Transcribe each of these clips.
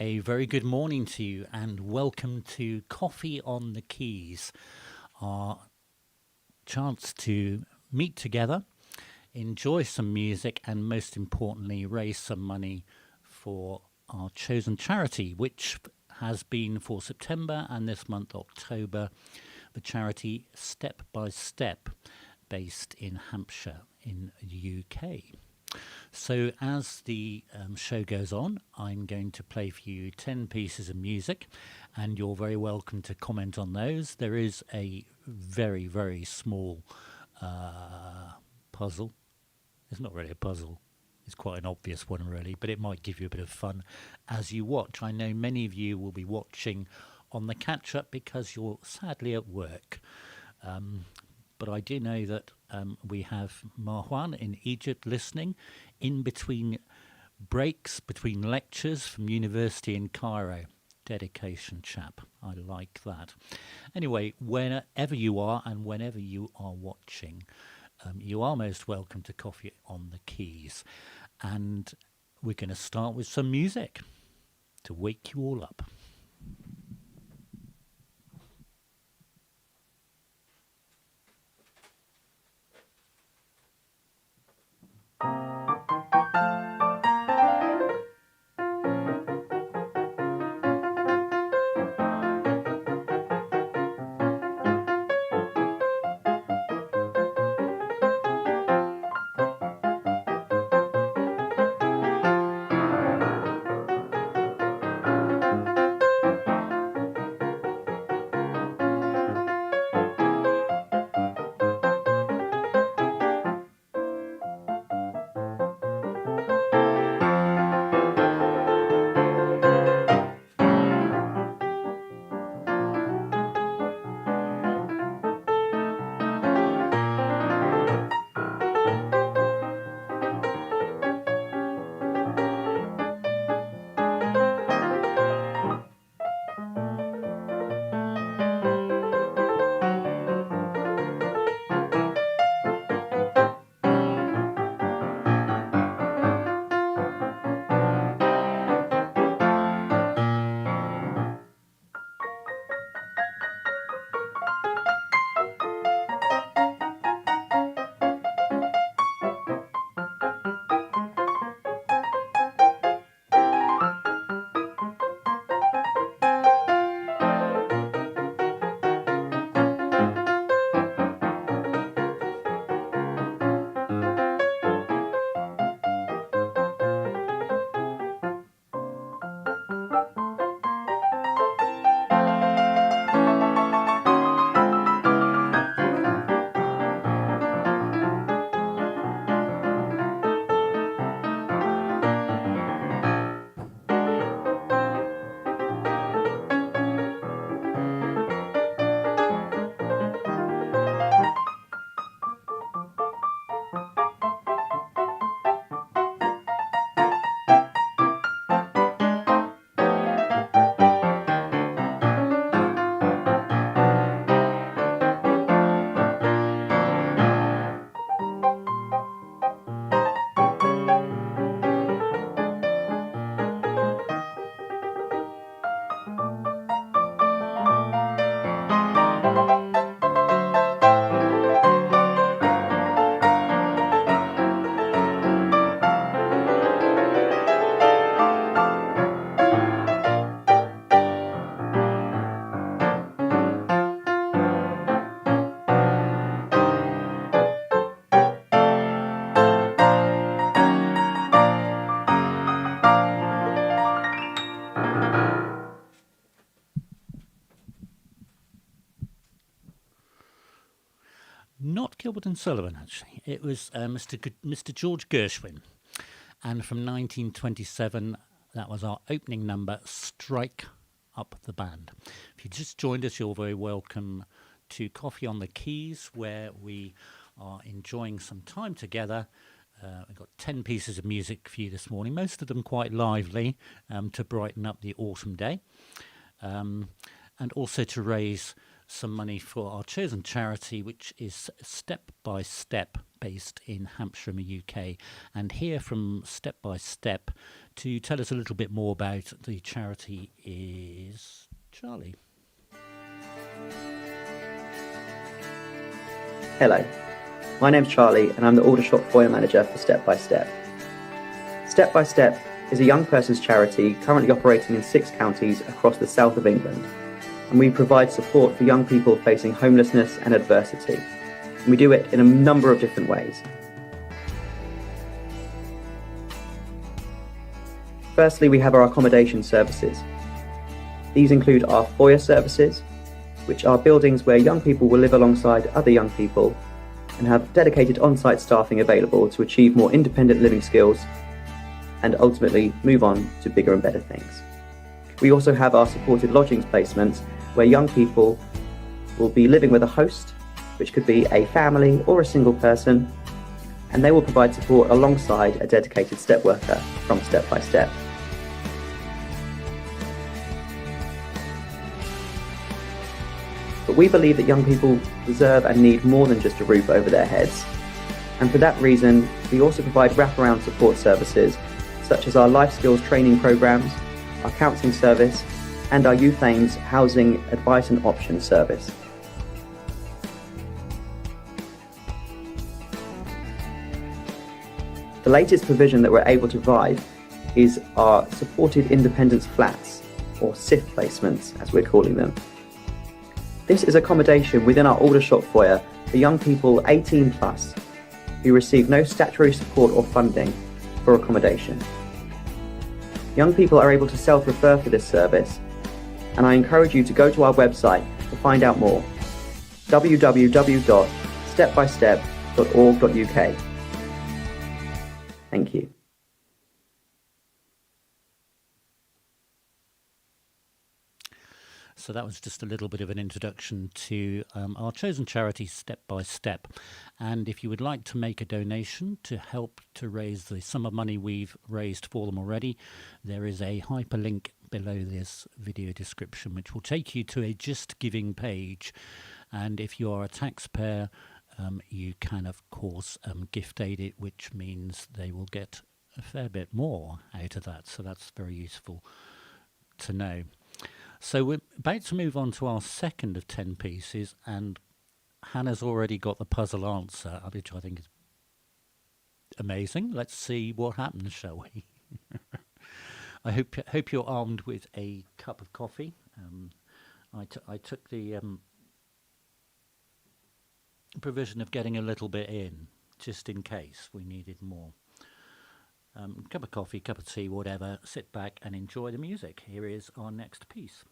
A very good morning to you and welcome to Coffee on the Keys, our chance to meet together, enjoy some music and most importantly raise some money for our chosen charity, which has been for September and this month October, the charity Step by Step, based in Hampshire in the UK. So as the show goes on, I'm going to play for you 10 pieces of music and you're very welcome to comment on those. There is a very, very small puzzle. It's not really a puzzle. It's quite an obvious one really, but it might give you a bit of fun as you watch. I know many of you will be watching on the catch-up because you're sadly at work. But I do know that we have Marwan in Egypt listening in between breaks, between lectures from university in Cairo. Dedication chap. I like that. Anyway, whenever you are and whenever you are watching, you are most welcome to Coffee on the Keys. And we're going to start with some music to wake you all up. Not Gilbert and Sullivan, actually. It was Mr. George Gershwin. And from 1927, that was our opening number, Strike Up the Band. If you just joined us, you're very welcome to Coffee on the Keys, where we are enjoying some time together. We've got 10 pieces of music for you this morning, most of them quite lively, to brighten up the autumn day. And also to raise some money for our chosen charity, which is Step by Step, based in Hampshire, UK, and hear from Step by Step to tell us a little bit more about the charity is Charlie. Hello, my name's Charlie and I'm the Aldershot Foyer Manager for Step by Step. Step by Step is a young person's charity currently operating in 6 counties across the south of England, and we provide support for young people facing homelessness and adversity. And we do it in a number of different ways. Firstly, we have our accommodation services. These include our foyer services, which are buildings where young people will live alongside other young people and have dedicated on-site staffing available to achieve more independent living skills and ultimately move on to bigger and better things. We also have our supported lodgings placements where young people will be living with a host, which could be a family or a single person, and they will provide support alongside a dedicated step worker from Step by Step. But we believe that young people deserve and need more than just a roof over their heads. And for that reason, we also provide wraparound support services such as our life skills training programs, our counselling service, and our Youth Aims housing advice and options service. The latest provision that we're able to provide is our supported independence flats, or SIF placements as we're calling them. This is accommodation within our Aldershot foyer for young people 18 plus who receive no statutory support or funding for accommodation. Young people are able to self-refer for this service, and I encourage you to go to our website to find out more: www.stepbystep.org.uk. Thank you. So that was just a little bit of an introduction to our chosen charity, Step by Step. And if you would like to make a donation to help to raise the sum of money we've raised for them already, there is a hyperlink below this video description, which will take you to a Just Giving page. And if you are a taxpayer, you can, of course, gift aid it, which means they will get a fair bit more out of that. So that's very useful to know. So we're about to move on to our second of 10 pieces, and Hannah's already got the puzzle answer, which I think is amazing. Let's see what happens, shall we? I hope you're armed with a cup of coffee. I took the provision of getting a little bit in, just in case we needed more. Cup of coffee, cup of tea, whatever. Sit back and enjoy the music. Here is our next piece.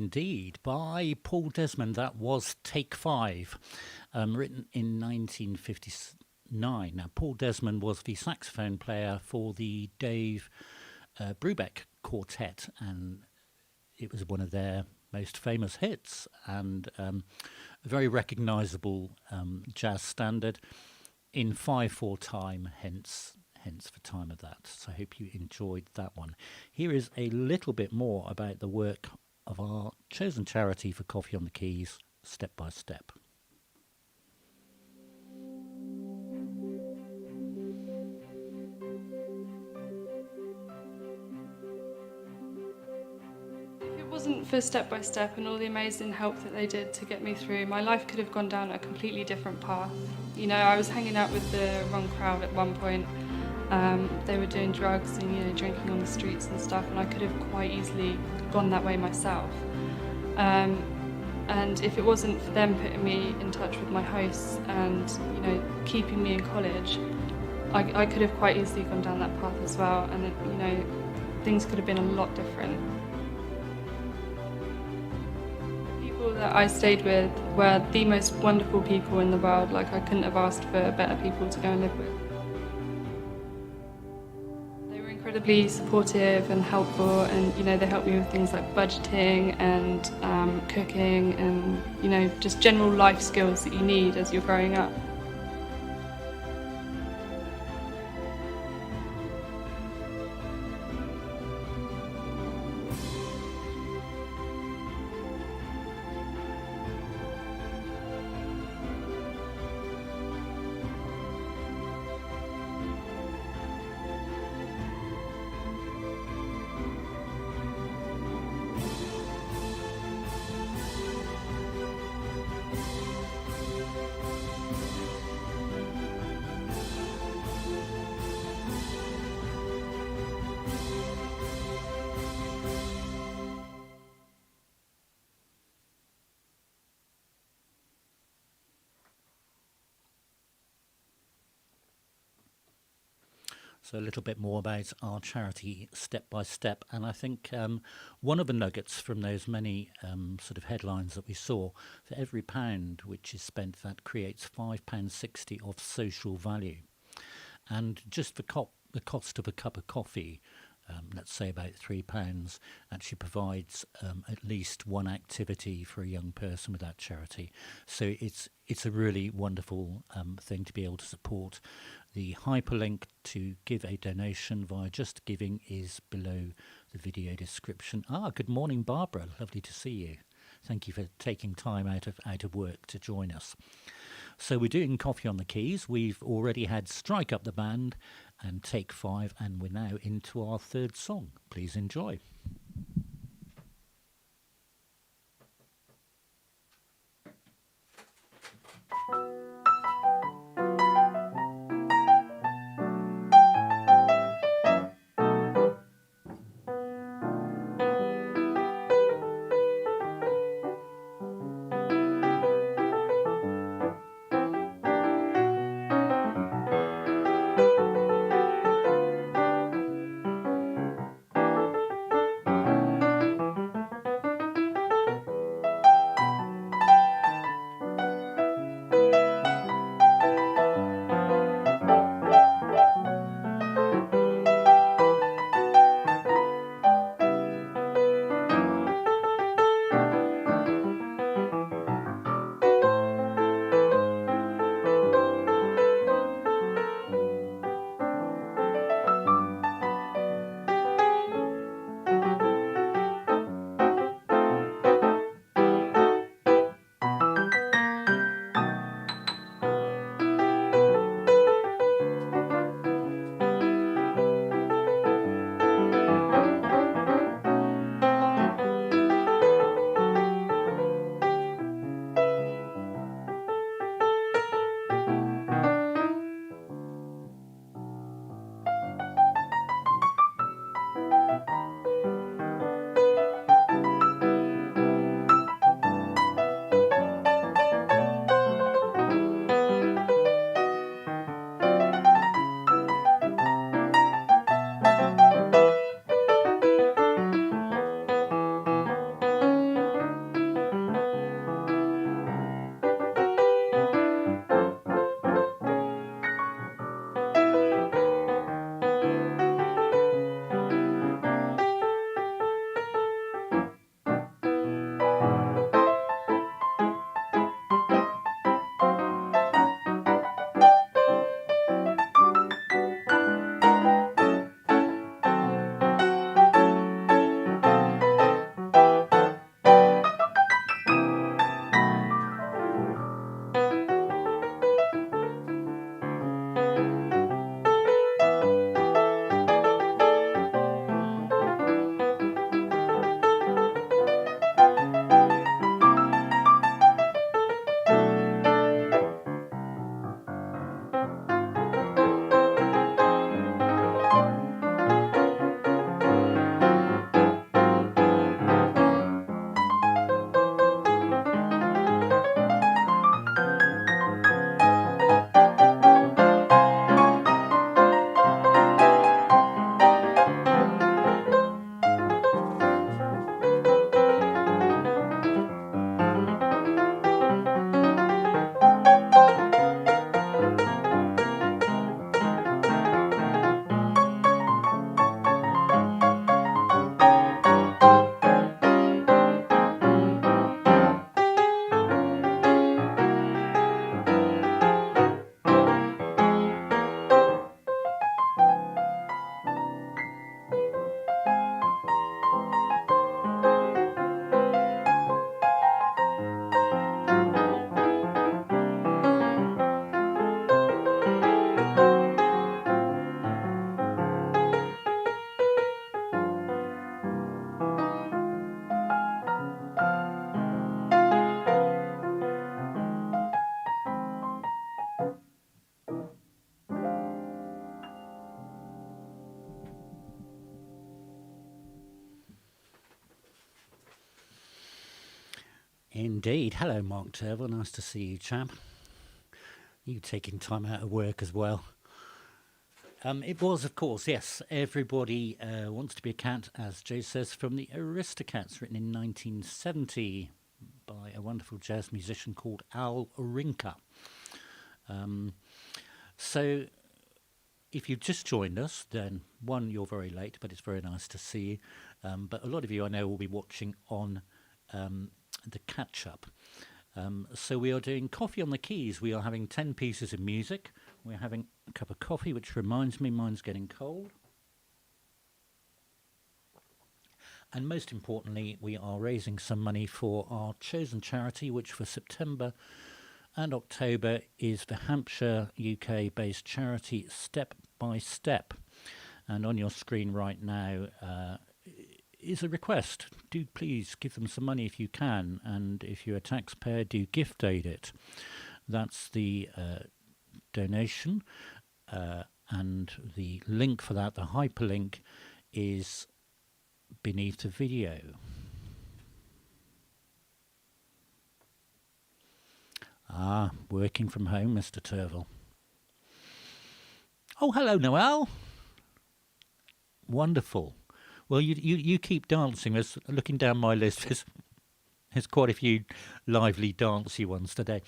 indeed, by Paul Desmond. That was Take 5, written in 1959. Now, Paul Desmond was the saxophone player for the Dave Brubeck Quartet, and it was one of their most famous hits, and a very recognisable jazz standard in 5/4 time, hence the time of that. So I hope you enjoyed that one. Here is a little bit more about the work of our chosen charity for Coffee on the Keys, Step by Step. If it wasn't for Step by Step and all the amazing help that they did to get me through, my life could have gone down a completely different path. You know, I was hanging out with the wrong crowd at one point. They were doing drugs and drinking on the streets and stuff, and I could have quite easily gone that way myself. And if it wasn't for them putting me in touch with my hosts and keeping me in college, I could have quite easily gone down that path as well, and things could have been a lot different. The people that I stayed with were the most wonderful people in the world. Like, I couldn't have asked for better people to go and live with. Incredibly supportive and helpful, and they helped me with things like budgeting and cooking and just general life skills that you need as you're growing up. So a little bit more about our charity, Step by Step. And I think one of the nuggets from those many sort of headlines that we saw, for every £1 which is spent, that creates £5.60 of social value. And just the cost of a cup of coffee, let's say about £3, actually provides at least one activity for a young person with that charity. So it's a really wonderful thing to be able to support. The hyperlink to give a donation via Just Giving is below the video description. Good morning, Barbara. Lovely to see you. Thank you for taking time out of work to join us. So we're doing Coffee on the Keys. We've already had Strike Up the Band and Take 5, and we're now into our third song. Please enjoy. Indeed. Hello, Mark Turville. Nice to see you, chap. You taking time out of work as well. It was, of course, yes. Everybody Wants to Be a Cat, as Joe says, from the Aristocats, written in 1970 by a wonderful jazz musician called Rinker. So, if you've just joined us, then one, you're very late, but it's very nice to see you. But a lot of you, I know, will be watching on the catch-up. So we are doing Coffee on the Keys. We are having 10 pieces of music. We're having a cup of coffee, which reminds me mine's getting cold. And most importantly, we are raising some money for our chosen charity, which for September and October is the Hampshire UK-based charity Step by Step. And on your screen right now is a request. Do please give them some money if you can, and if you're a taxpayer, do gift aid it. That's the donation, and the link for that, the hyperlink, is beneath the video. Working from home, Mr. Turville. Oh, hello, Noel. Wonderful. Well, you keep dancing. Looking down my list, there's quite a few lively, dancey ones today.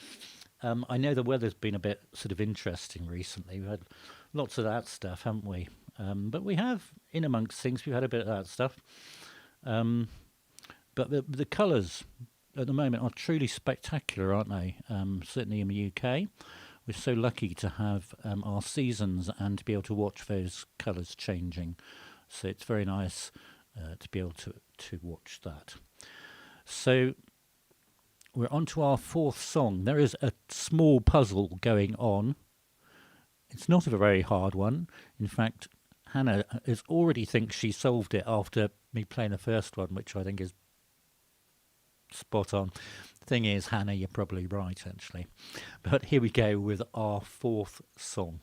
I know the weather's been a bit sort of interesting recently. We've had lots of that stuff, haven't we? But we have, in amongst things, we've had a bit of that stuff. But the colours at the moment are truly spectacular, aren't they? Certainly in the UK. We're so lucky to have our seasons and to be able to watch those colours changing. So it's very nice to be able to watch that. So we're on to our fourth song. There is a small puzzle going on. It's not a very hard one. In fact, Hannah already thinks she solved it after me playing the first one, which I think is spot on. The thing is, Hannah, you're probably right, actually. But here we go with our fourth song.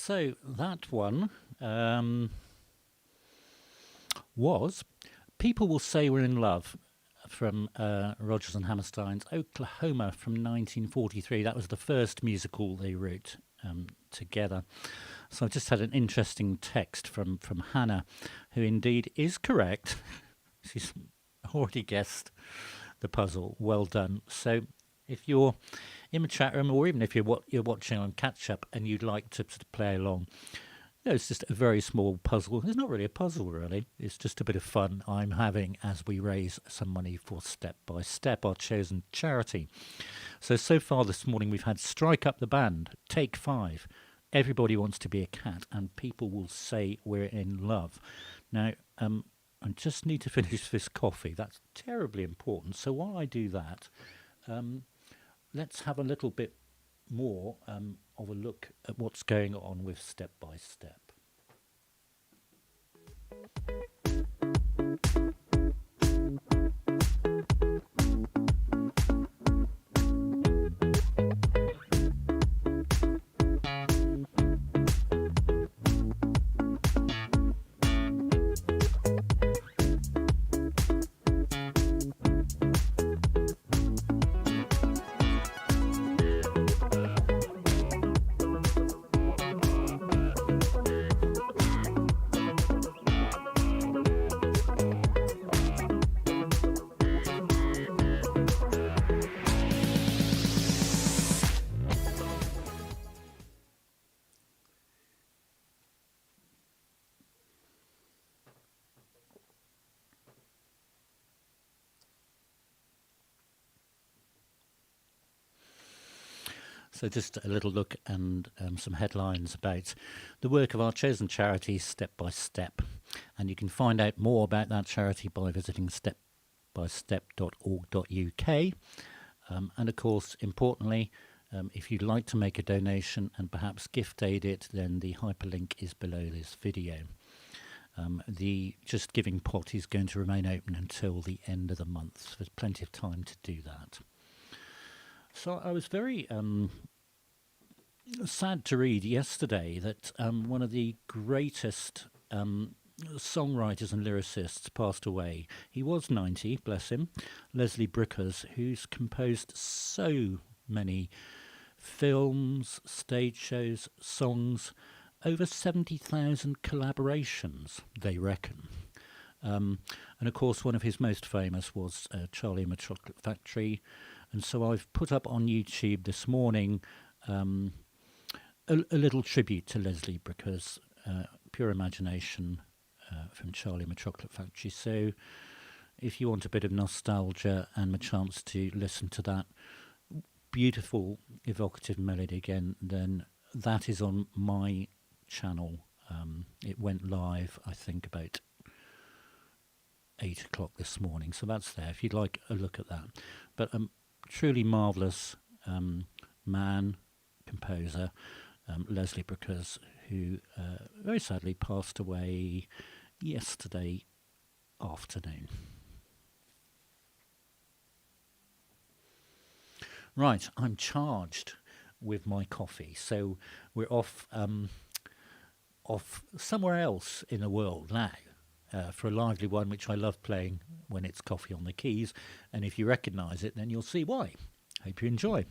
So that one was People Will Say We're in Love from Rodgers and Hammerstein's Oklahoma from 1943. That was the first musical they wrote together. So I've just had an interesting text from Hannah, who indeed is correct. She's already guessed the puzzle. Well done. So if you're in the chat room, or even if you're watching on catch up and you'd like to sort of play along, it's just a very small puzzle. It's not really a puzzle, really. It's just a bit of fun I'm having as we raise some money for Step by Step, our chosen charity. So far this morning we've had Strike Up the Band, Take 5, Everybody Wants to Be a Cat, and People Will Say We're in Love. Now, I just need to finish this coffee. That's terribly important. So while I do that, let's have a little bit more of a look at what's going on with Step by Step. So just a little look and some headlines about the work of our chosen charity, Step by Step. And you can find out more about that charity by visiting stepbystep.org.uk. And of course, importantly, if you'd like to make a donation and perhaps gift aid it, then the hyperlink is below this video. The Just Giving pot is going to remain open until the end of the month. So there's plenty of time to do that. So I was very sad to read yesterday that one of the greatest songwriters and lyricists passed away. He was 90, bless him, Leslie Bricusse, who's composed so many films, stage shows, songs, over 70,000 collaborations, they reckon. And of course, one of his most famous was Charlie and the Chocolate Factory. And so I've put up on YouTube this morning a little tribute to Leslie Bricusse, Pure Imagination from Charlie and the Chocolate Factory. So if you want a bit of nostalgia and a chance to listen to that beautiful, evocative melody again, then that is on my channel. It went live, I think, about 8 o'clock this morning. So that's there if you'd like a look at that. But truly marvellous man, composer, Leslie Bricusse, who very sadly passed away yesterday afternoon. Right, I'm charged with my coffee, so we're off somewhere else in the world now. For a lively one, which I love playing when it's Coffee on the Keys. And if you recognise it, then you'll see why. Hope you enjoy.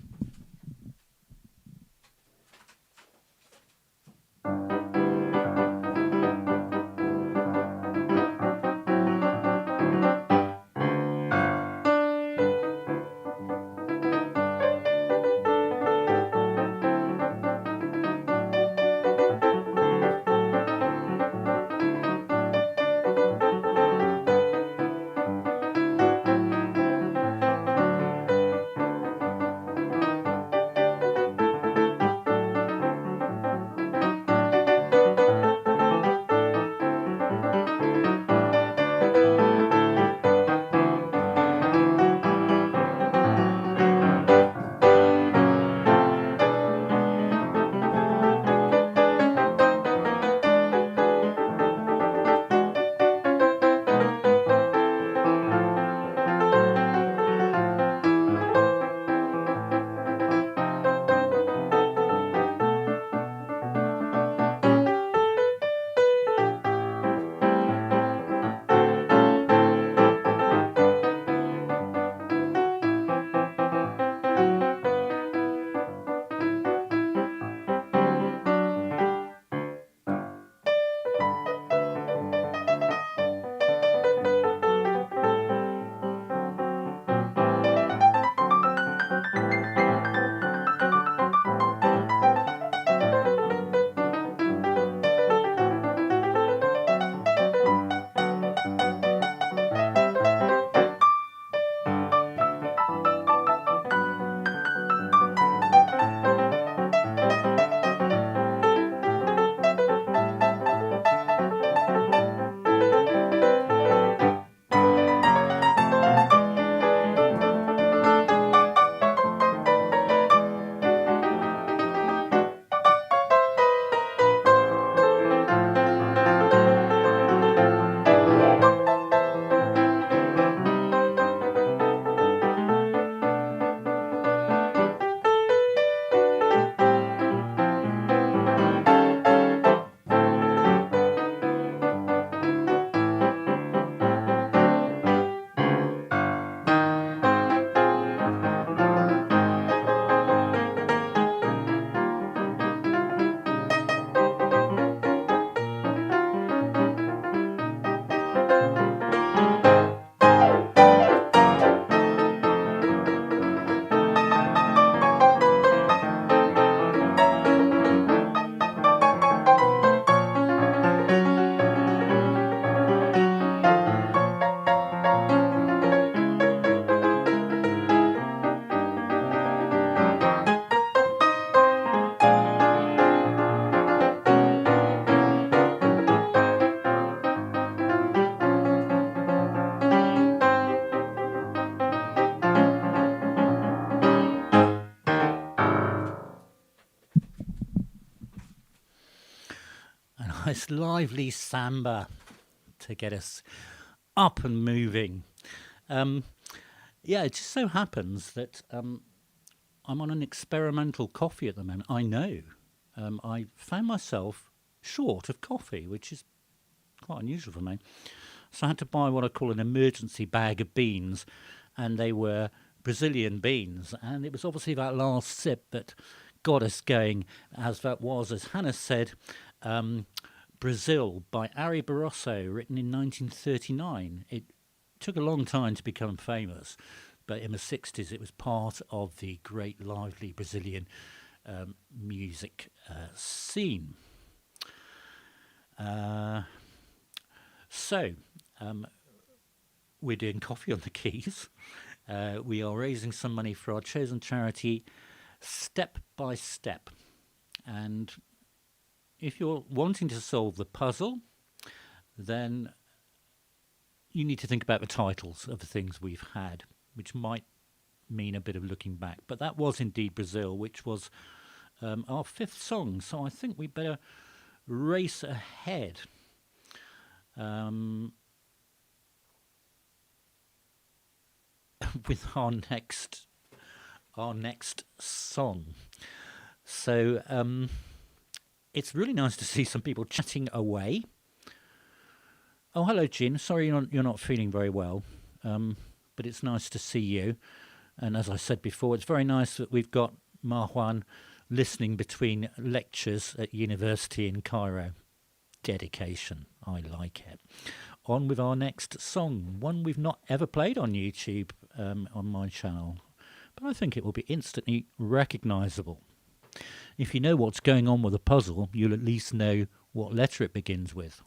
nice lively samba to get us up and moving. Yeah, it just so happens that I'm on an experimental coffee at the moment. I know. I found myself short of coffee, which is quite unusual for me. So I had to buy what I call an emergency bag of beans, and they were Brazilian beans. And it was obviously that last sip that got us going, as that was, as Hannah said, Brazil by Ary Barroso, written in 1939. It took a long time to become famous, but in the 60s it was part of the great lively Brazilian music scene. So we're doing Coffee on the Keys. We are raising some money for our chosen charity, Step by Step. And if you're wanting to solve the puzzle, then you need to think about the titles of the things we've had, which might mean a bit of looking back. But that was indeed Brazil, which was our fifth song. So I think we better race ahead. With our next song. So it's really nice to see some people chatting away. Oh, hello, Jean. Sorry you're not feeling very well, but it's nice to see you. And as I said before, it's very nice that we've got Marwan listening between lectures at university in Cairo. Dedication. I like it. On with our next song, one we've not ever played on YouTube on my channel, but I think it will be instantly recognisable. If you know what's going on with the puzzle, you'll at least know what letter it begins with.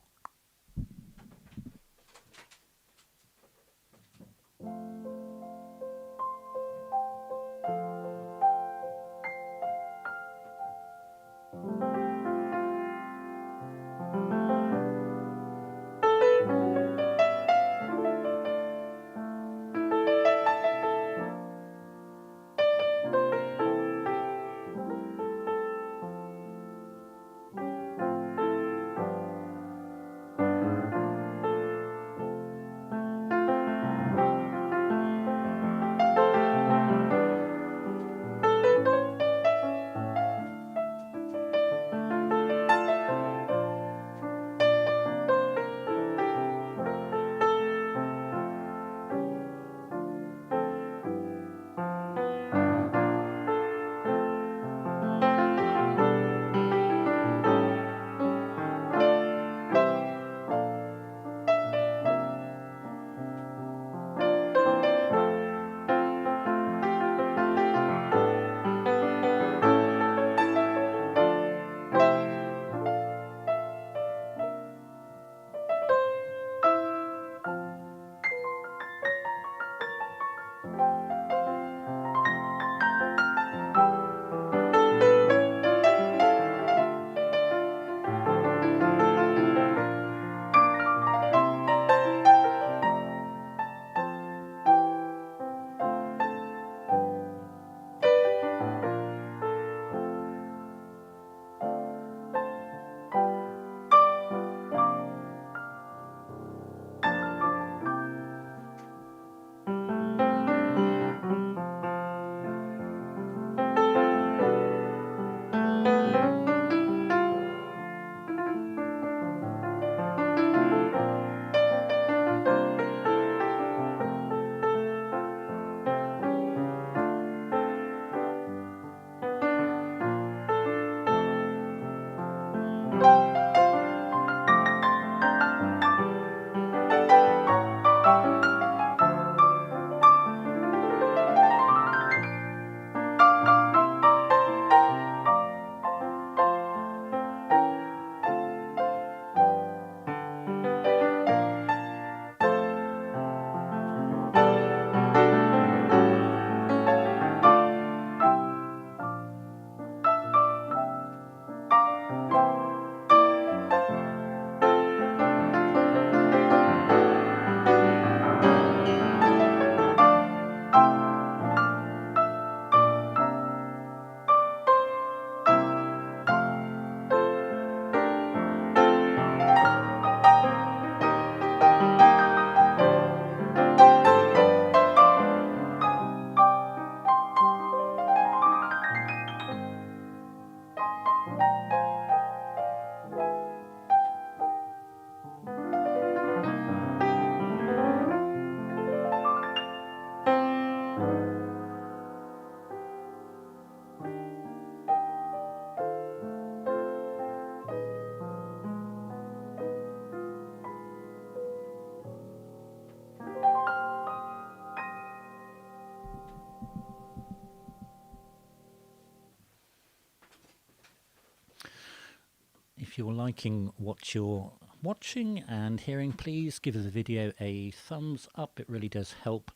if you're liking what you're watching and hearing, please give the video a thumbs up. It really does help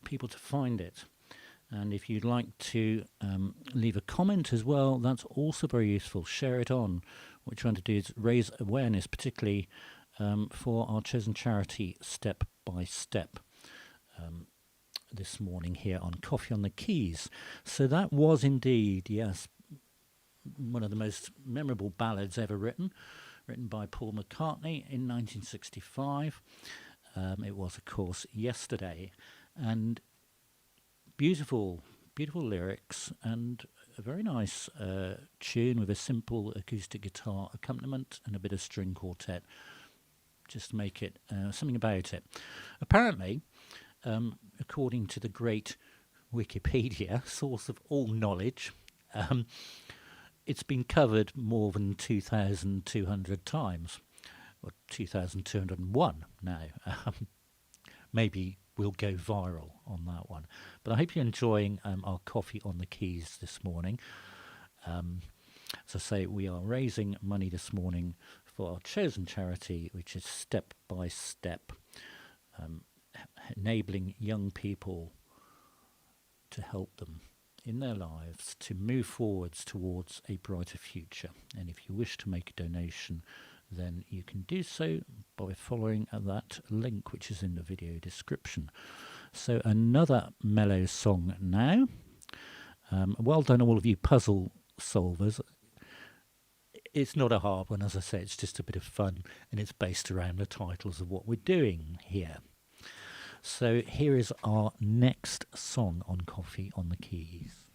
people to find it. And if you'd like to leave a comment as well, that's also very useful. Share it on. What we're trying to do is raise awareness, particularly for our chosen charity, Step by Step, this morning here on Coffee on the Keys. So that was indeed, yes, one of the most memorable ballads ever written by Paul McCartney in 1965. It was, of course, Yesterday. And beautiful lyrics and a very nice tune with a simple acoustic guitar accompaniment and a bit of string quartet. Just make it something about it. Apparently, according to the great Wikipedia, source of all knowledge, it's been covered more than 2,200 times, or 2,201 now. Maybe we'll go viral on that one. But I hope you're enjoying our Coffee on the Keys this morning. As I say, we are raising money this morning for our chosen charity, which is Step by Step, enabling young people to help them in their lives to move forwards towards a brighter future. And if you wish to make a donation, then you can do so by following that link which is in the video description. So another mellow song now. Well done all of you puzzle solvers. It's not a hard one, as I say, it's just a bit of fun, and it's based around the titles of what we're doing here. So here is our next song on Coffee on the Keys.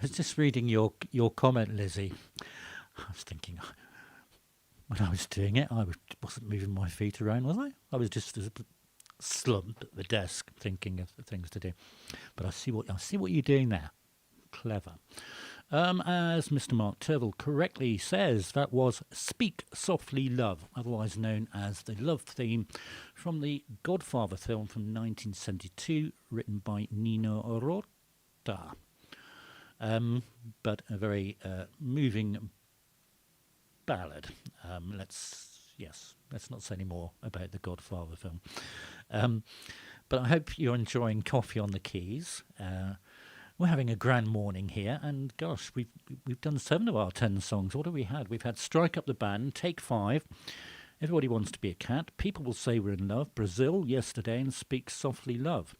was just reading your comment, Lizzie. I was thinking, when I was doing it, wasn't moving my feet around, was I? I was just slumped at the desk thinking of the things to do. But I see what you're doing there. Clever. As Mr. Mark Turville correctly says, that was Speak Softly Love, otherwise known as the love theme from the Godfather film from 1972, written by Nino Rota. But a very moving ballad. Let's not say any more about the Godfather film. But I hope you're enjoying Coffee on the Keys. We're having a grand morning here, and gosh, we've done 7 of our 10 songs. What have we had? We've had Strike Up the Band, Take 5, Everybody Wants to Be a Cat, People Will Say We're in Love, Brazil yesterday, and Speak Softly Love.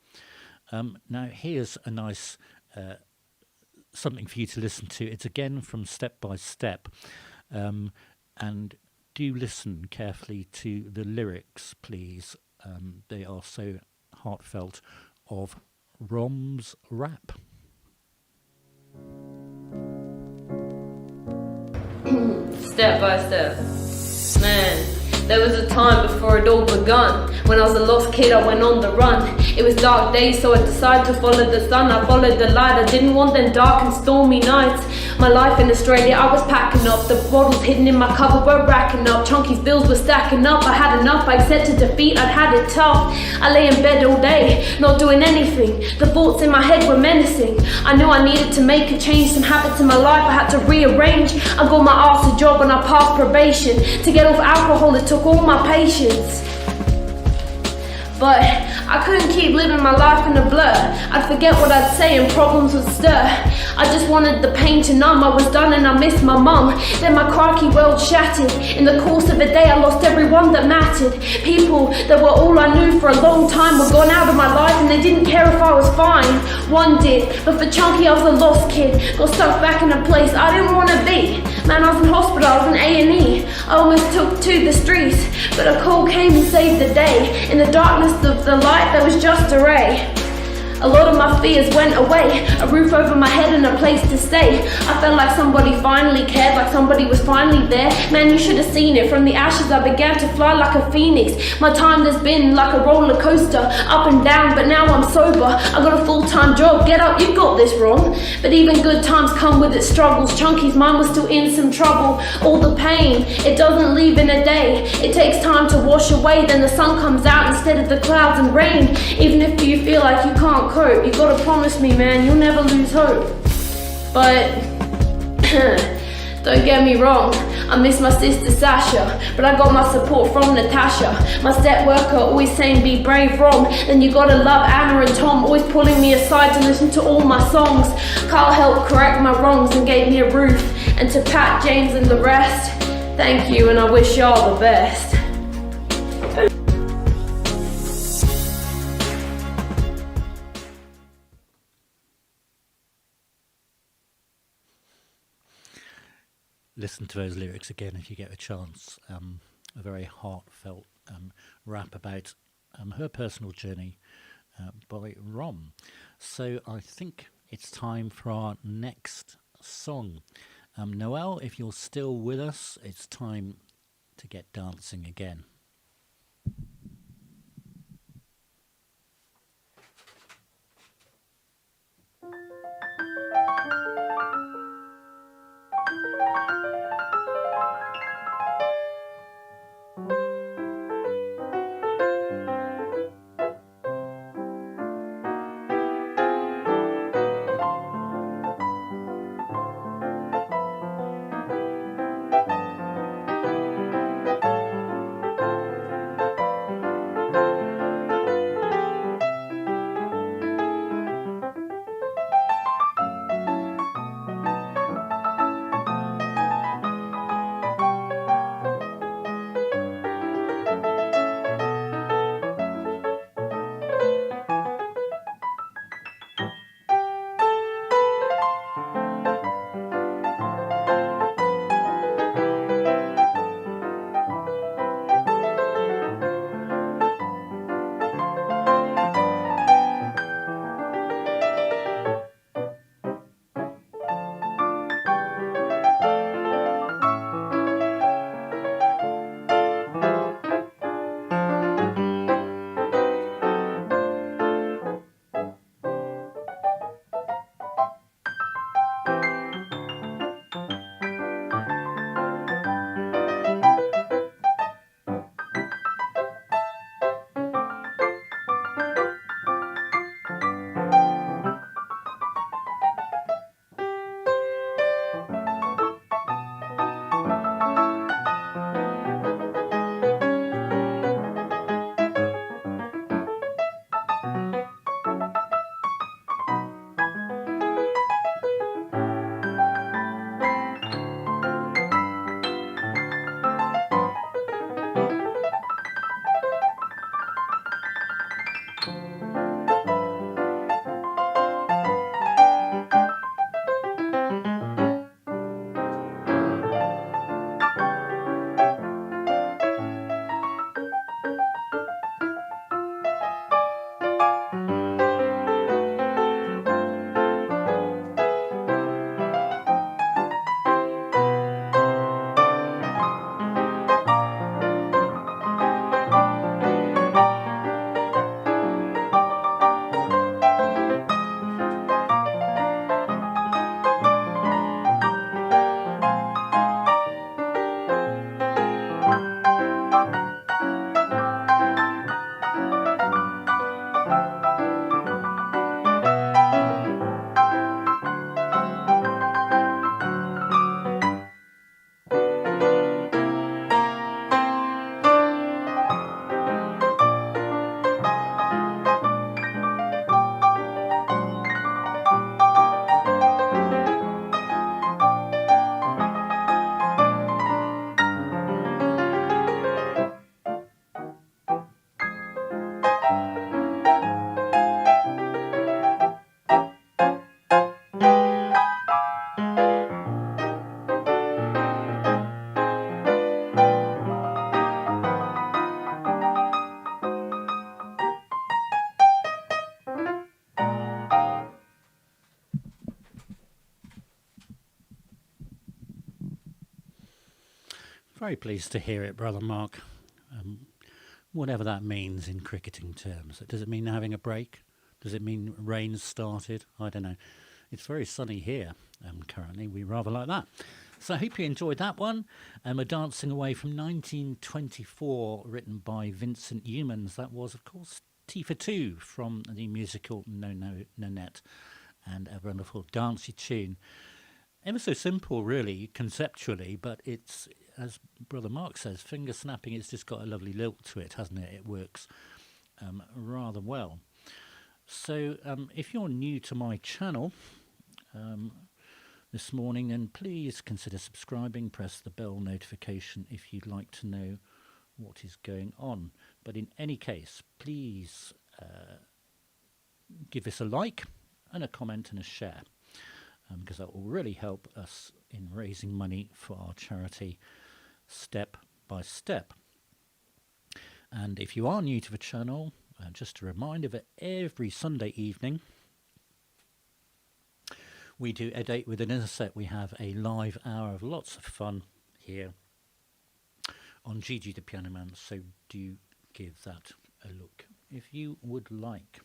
Now here's a nice something for you to listen to. It's again from Step by Step, and do listen carefully to the lyrics, please. They are so heartfelt, of Rom's rap. Step by step, man. There was a time before it all begun. When I was a lost kid, I went on the run. It was dark days, so I decided to follow the sun. I followed the light, I didn't want them dark and stormy nights. My life in Australia, I was packing up. The bottles hidden in my cupboard were racking up. Chunky's bills were stacking up. I had enough, I accepted defeat, I'd had it tough. I lay in bed all day, not doing anything. The thoughts in my head were menacing. I knew I needed to make a change, some habits in my life I had to rearrange. I got my ass a job and I passed probation. To get off alcohol, it took all my patience. But I couldn't keep living my life in a blur. I'd forget what I'd say and problems would stir. I just wanted the pain to numb. I was done and I missed my mum. Then my crikey world shattered. In the course of a day I lost everyone that mattered. People that were all I knew for a long time were gone out of my life, and they didn't care if I was fine. One did, but for Chunky I was a lost kid. Got stuck back in a place I didn't want to be. Man, I was in hospital, I was in A&E. I almost took to the streets, but a call came and saved the day. In the darkness of the light there was just a ray. A lot of my fears went away, a roof over my head and a place to stay. I felt like somebody finally cared, like somebody was finally there. Man, you should have seen it. From the ashes I began to fly like a phoenix. My time has been like a roller coaster, up and down, but now I'm sober. I got a full-time job, get up, you got this wrong. But even good times come with its struggles. Chunky's mind was still in some trouble. All the pain, it doesn't leave in a day. It takes time to wash away, then the sun comes out instead of the clouds and rain. Even if you feel like you can't cope, you gotta promise me, man, you'll never lose hope. But don't get me wrong, I miss my sister Sasha, but I got my support from Natasha. My step worker always saying be brave, Rom. Then you gotta love Anna and Tom, always pulling me aside to listen to all my songs. Carl helped correct my wrongs and gave me a roof. And to Pat, James and the rest, thank you and I wish y'all the best. Listen to those lyrics again if you get a chance. A very heartfelt rap about her personal journey by Rom. So I think it's time for our next song. Noel, if you're still with us, it's time to get dancing again. Very pleased to hear it, Brother Mark. Whatever that means in cricketing terms. Does it mean having a break? Does it mean rain's started? I don't know. It's very sunny here currently. We rather like that. So I hope you enjoyed that one. We're dancing away from 1924, written by Vincent Youmans. That was, of course, T for Two from the musical Nanette, and a wonderful dancey tune. Ever so simple, really, conceptually, but it's, as Brother Mark says, finger snapping, it's just got a lovely lilt to it, hasn't it? It works rather well. So if you're new to my channel this morning, then please consider subscribing, press the bell notification if you'd like to know what is going on. But in any case, please give this a like and a comment and a share, because that will really help us in raising money for our charity Step by Step. And if you are new to the channel, just a reminder that every Sunday evening we do A Date with an Intercept. We have a live hour of lots of fun here on Gigi the Piano Man, so do give that a look if you would like.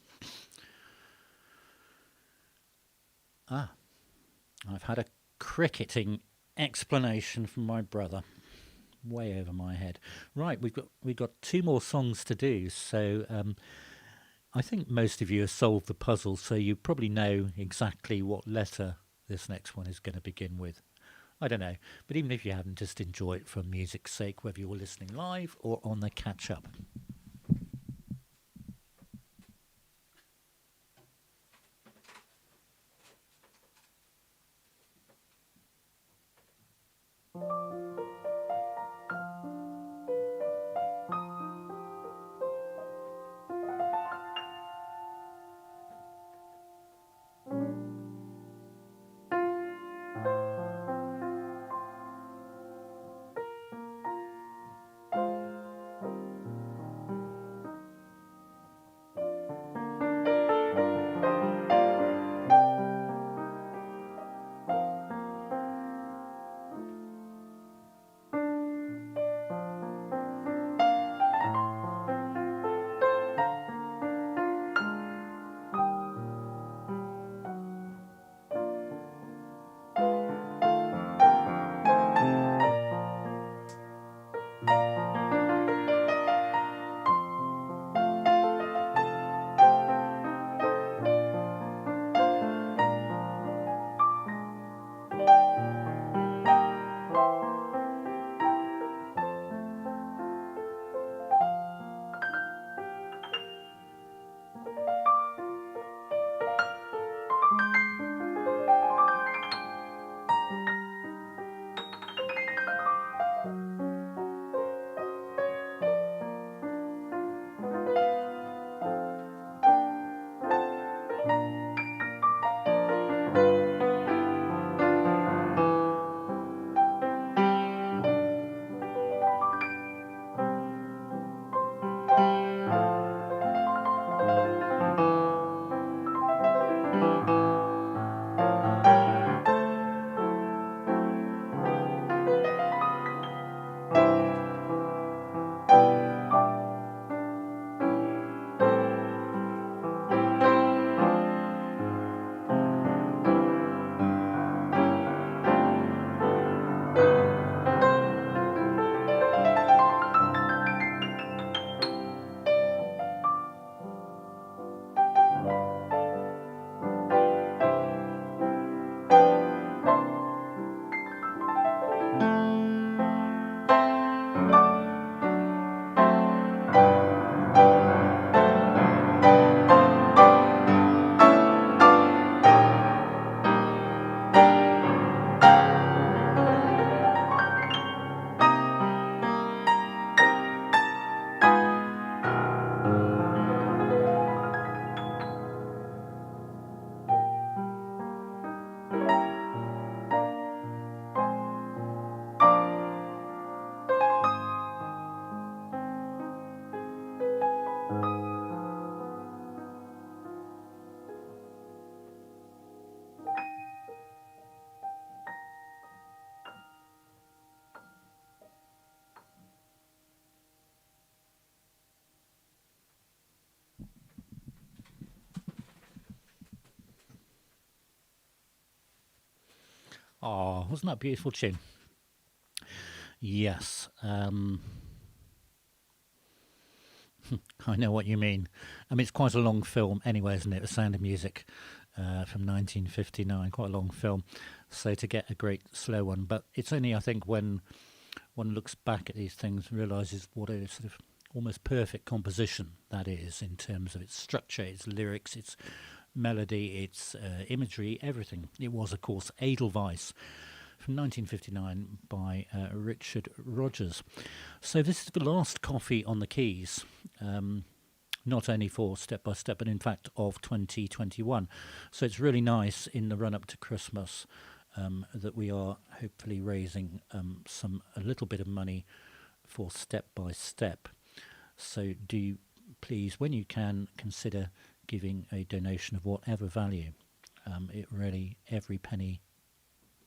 I've had a cricketing explanation from my brother, way over my head. Right, we've got 2 more songs to do, so I think most of you have solved the puzzle, so you probably know exactly what letter this next one is going to begin with. I don't know, but even if you haven't, just enjoy it for music's sake, whether you're listening live or on the catch-up. Oh, wasn't that a beautiful tune? Yes. I know what you mean. I mean, it's quite a long film anyway, isn't it? The Sound of Music from 1959, quite a long film. So to get a great slow one, but it's only, I think, when one looks back at these things and realises what a sort of almost perfect composition that is in terms of its structure, its lyrics, its melody, its imagery, everything. It was, of course, Edelweiss from 1959 by Richard Rodgers. So this is the last coffee on the keys, not only for Step by Step, but in fact of 2021. So it's really nice in the run-up to Christmas that we are hopefully raising a little bit of money for Step by Step. So do please, when you can, consider giving a donation of whatever value. It really, every penny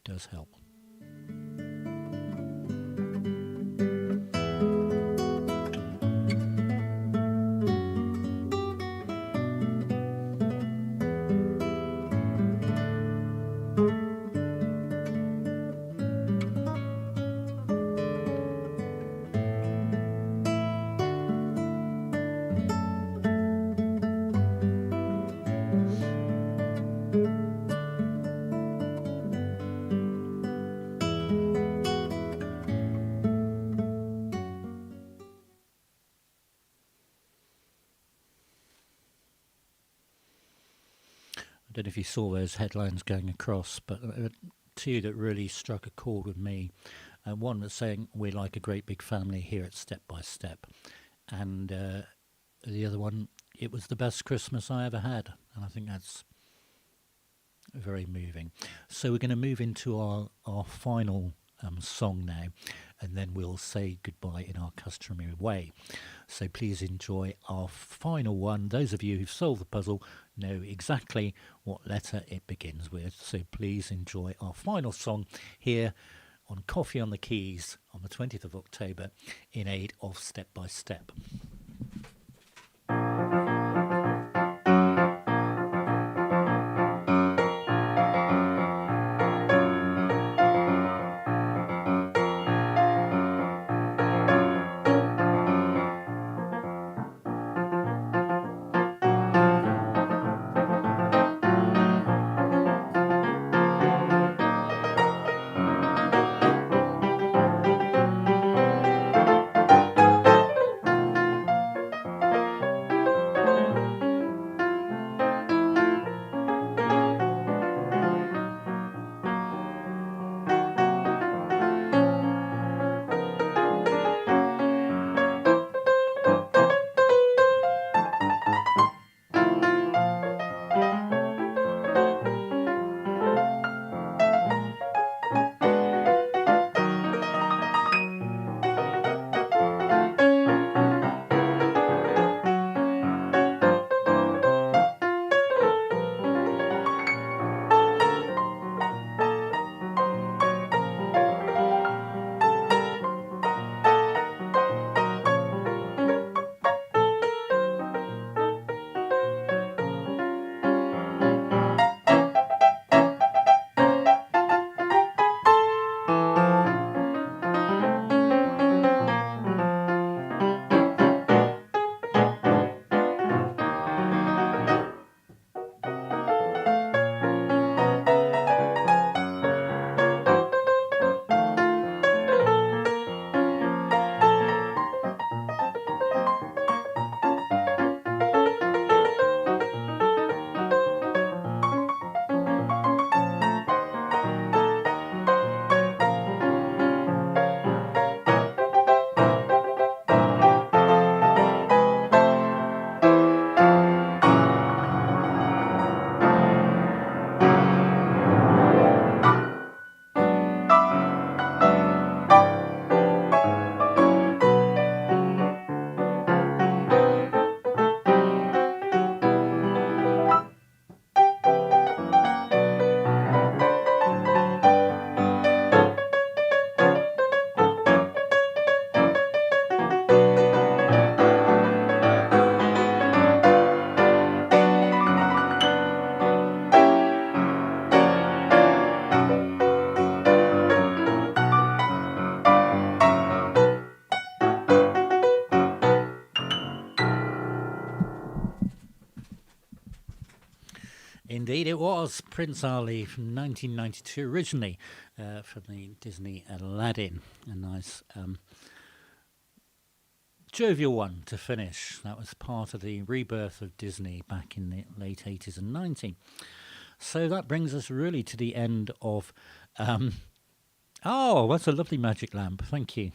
does help. I don't know if you saw those headlines going across, but two that really struck a chord with me. One was saying we're like a great big family here at Step by Step, and the other one, it was the best Christmas I ever had, and I think that's very moving. So we're going to move into our final song now, and then we'll say goodbye in our customary way. So please enjoy our final one. Those of you who've solved the puzzle know exactly what letter it begins with. So please enjoy our final song here on Coffee on the Keys on the 20th of October in aid of Step by Step. indeed it was. Prince Ali from 1992, originally from the Disney Aladdin. A nice jovial one to finish. That was part of the rebirth of Disney back in the late 80s and 90s. So that brings us really to the end of... oh, that's a lovely magic lamp. Thank you.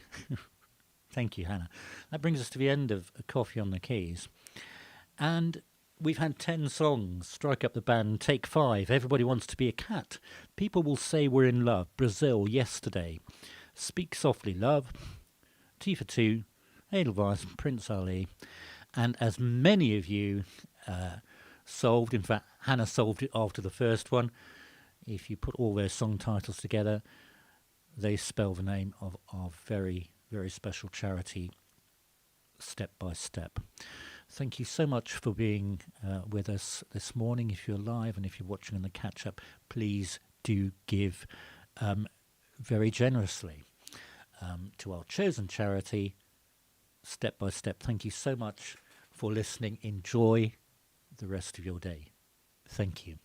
Thank you, Hannah. That brings us to the end of Coffee on the Keys. And we've had 10 songs. Strike Up the Band, Take 5. Everybody Wants to Be a Cat. People Will Say We're in Love. Brazil, Yesterday. Speak Softly, Love. T for Two. Edelweiss, Prince Ali. And as many of you solved, in fact, Hannah solved it after the first one. If you put all their song titles together, they spell the name of our very, very special charity, Step by Step. Thank you so much for being with us this morning. If you're live and if you're watching on the catch-up, please do give very generously to our chosen charity, Step by Step. Thank you so much for listening. Enjoy the rest of your day. Thank you.